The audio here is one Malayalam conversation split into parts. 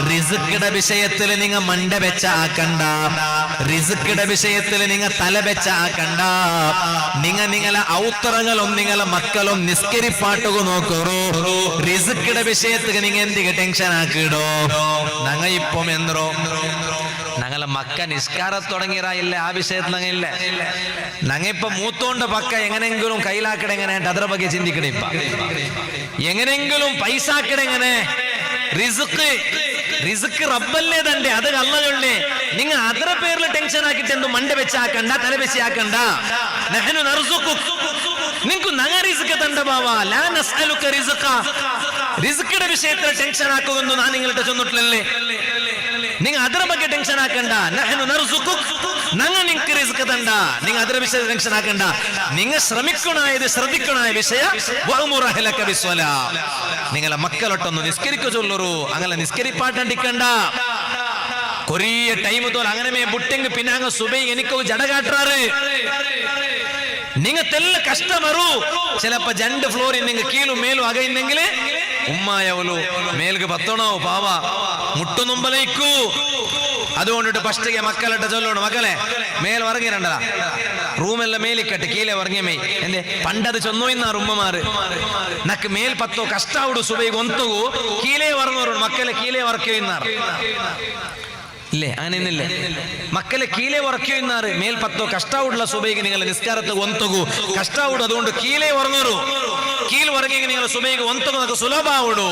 റിസ്ക്കിന്റെ വിഷയത്തിൽ നിങ്ങൾ മണ്ട വെച്ചാക്കണ്ട, റിസ്ക്കിന്റെ വിഷയത്തിൽ നിങ്ങൾ തല വെച്ചാക്കണ്ട. നിങ്ങളെ ഔത്തറങ്ങളും നിങ്ങളെ മക്കളും നിസ്കരിപ്പാട്ടുക നോക്കറോ. റിസ്ക്കിന്റെ വിഷയത്തിൽ നിങ്ങൾ എന്തിಗೆ ടെൻഷൻ ആക്കിടോ. ഞങ്ങ ഇപ്പം എന്തോ ഞങ്ങളെ മക്ക നിസ്കാരം തുടങ്ങിയില്ല, ആ വിഷയത്തിൽ ഞങ്ങളില്ല. ഞങ്ങ ഇപ്പൊ മൂത്തോണ്ട് പക്ക എങ്ങനെങ്കിലും കയ്യിലാക്കട എങ്ങനെ അದ್ರ ಬಗ್ಗೆ ചിന്തിക്കണേ. ഇപ്പൊ എങ്ങനെങ്കിലും പൈസ ആക്കട എങ്ങനെ. റിസ്ക് റബ്ബല്ലേ തന്റെ, അത് അള്ളയുള്ളേ. നിങ്ങൾ ಅದರ പേരിൽ ടെൻഷൻ ആക്കിട്ട് എന്ത് മണ്ട വെച്ചാക്കണ്ട, തല വെച്ചാക്കണ്ട. നഹ്നു നർസുഖുക്, നിങ്ങൾക്ക് ഞങ്ങ റിസ്ക് തണ്ട ബാവ. ലാ നസ്അലുക റിസ്ഖ. റിസ്കിന്റെ വിഷയത്തിൽ ടെൻഷൻ ആക്കുമെന്ന് ഞാൻ നിങ്ങളുടെ ചൊന്നിട്ടില്ലല്ലേ. നിങ്ങൾ ಅದರ ಬಗ್ಗೆ ടെൻഷൻ ആക്കണ്ട. നഹ്നു നർസുഖുക്, ഞങ്ങൾ നിങ്ങൾക്ക് റിസ്ക് തണ്ട. നിങ്ങൾ ಅದರ വിഷയത്തിൽ ടെൻഷൻ ആക്കണ്ട. നിങ്ങൾ ശ്രദ്ധിക്കണായ വിഷയ വഅ്മുർ അഹ്ലക ബിസ്സലാ. നിങ്ങളെ മക്കളൊട്ടൊന്ന് നിസ്കരിക്കു ചൊല്ലറു. അങ്ങനെ നിസ്കരിപ്പാട്ടണ്ടിക്കണ്ട. കൊറേ ടൈം തോൽ അങ്ങനെ ബുട്ടെങ്ക് പിന്നെ അങ്ങ് സുബൈ എനിക്കൊരു ജട കാട്ടാറ്. നിങ്ങത്തെല്ല കಷ್ಟ ಬರು. ചിലപ്പോ 2 ഫ്ലോറിൽ നിങ്ങൾ കീഴും മേലും അകയുന്നെങ്കിൽ ഉമ്മായവലു മേൽക്ക് പത്തണോ പാവ മുട്ടുനുമ്പലയിക്കൂ. അതുകൊണ്ടിട്ട് ഫസ്റ്റിಗೆ മക്കളിട്ട് ചൊല്ലണം, മക്കളെ മേൽ ഉറങ്ങിരണ്ടതാ, റൂമെല്ലാം മേലിക്കട്ടെ കീഴെ ഉറങ്ങിയമേ എന്തേ പണ്ടത് ചൊന്നോ ഇന്നാറ് ഉമ്മമാര്. നക്ക് മേൽ പത്തോ കഷ്ടാവുಡು സുബൈಗೆ ಒಂತಗೂ കീഴെ ഉറങ്ങോರು മക്കളെ കീഴെ ഉറക്കിയോ ഇന്നാറ് ഇല്ലേ. അങ്ങനെയൊന്നില്ലേ, മക്കളെ കീഴെ ഉറക്കിയോ ഇന്നാറ്. മേൽ പത്തോ കഷ്ടാവുടുള്ള സുബൈಗೆ നിങ്ങൾ നിസ്കാരത്തെ ಒಂತಗೂ കഷ്ടാവുಡು. അതുകൊണ്ട് കീഴെ ഉറങ്ങോರು. കീഴ് ഉറങ്ങിയെങ്കിൽ നിങ്ങൾ സുബൈಗೆ ಒಂತಗೂ നമുക്ക് സുലഭ ആവുಡು.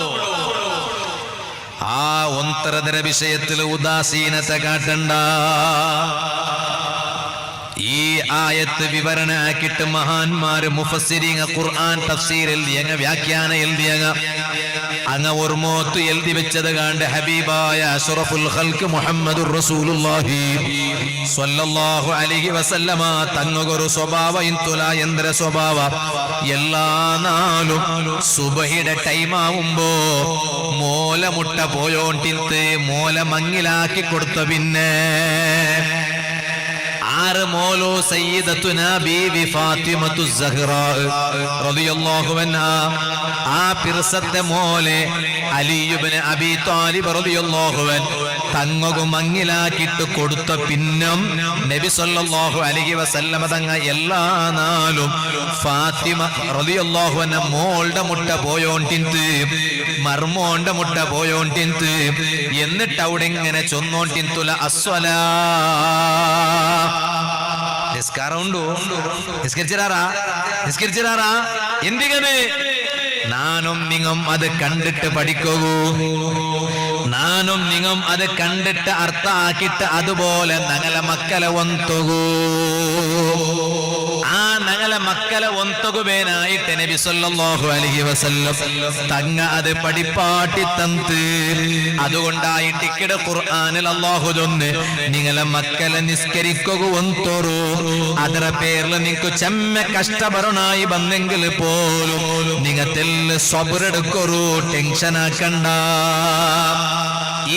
ആ ഒന്തരതര വിഷയത്തിൽ ഉദാസീനത കാട്ടണ്ട. ഈ ആയത്ത് വിവരണ ആക്കിയിട്ട് മഹാന്മാര് മുഫസ്സിരീങ്ങ ഖുർആൻ തഫ്സീർ എഴുതിയങ്ങ, വ്യാഖ്യാന എഴുതിയങ്ങ, അങ്ങ ഓർമ്മോത്ത് എഴുതി വെച്ചത് കണ്ട് ഹബീബായ അഷ്റഫുൽ ഖൽഖ് മുഹമ്മദുർ റസൂലുള്ളാഹി സ്വല്ലല്ലാഹു അലൈഹി വസല്ലമ തങ്ങൊരു സ്വഭാവ ഇന്തുല യന്ത്ര സ്വഭാവ. എല്ലാ നാളും സുബഹിയുടെ ടൈം ആവുമ്പോ മോല മുട്ട പോയോണ്ടിത്ത് മോല മങ്ങിലാക്കി കൊടുത്ത പിന്നെ ആറ് മോലോ സയ്യിദത്തുനാ ബീവി ഫാത്തിമത്തു സഹ്റാ റളിയല്ലാഹു അൻഹാ. ആ പിർസത്തെ മോലെ അലി ഇബ്നു അബീ ത്വാലിബ് റളിയല്ലാഹു അൻഹു തങ്ങകു മങ്ങിലാക്കിട്ട് കൊടുത്ത പിന്നം നബി സല്ലല്ലാഹു അലൈഹി വസല്ലമ തങ്ങ എല്ലാ നാളും ഫാത്തിമ റളിയല്ലാഹു അൻഹ മോളുടെ മുട്ട പോയോണ്ടിന്ത് മർമോന്റെ മുട്ട പോയോണ്ടിന്ത് എന്നിട്ട് അവിടെ ഇങ്ങനെ ചൊന്നോണ്ടിന്തുല അസ്വലാ. നിസ്കാരം ഉണ്ടോ? നിസ്കരിച്ചാറാ എന്തിങ്ങനെ? നാനും നിങ്ങും അത് കണ്ടിട്ട് പഠിക്കൂ. നാനും നിങ്ങും അത് കണ്ടിട്ട് അർത്ഥ ആക്കിയിട്ട് അതുപോലെ ഞങ്ങളെ മക്കളെ ഒന്തകൂ. ആ ഞങ്ങളെ മക്കളെ ഒന്തകുവേനായിട്ട് നബി സല്ലല്ലാഹു അലൈഹി വസല്ലം തങ്ങ അത് പഠിപ്പാട്ടി തന്ന്. അതുകൊണ്ടായിട്ട് ഇക്കടെ ഖുർആനിൽ അല്ലാഹു ചൊന്ന് നിങ്ങളെ മക്കളെ നിസ്കരിക്കുക ഒന്തോറു. ಅದರ പേരിൽ നിങ്ങൾക്ക് ചെമ്മ കഷ്ടപരനായി വന്നെങ്കിൽ പോലും നിങ്ങത്തിൽ സബ്ർ എടുക്കൊരു, ടെൻഷൻ ആക്കണ്ട. ഈ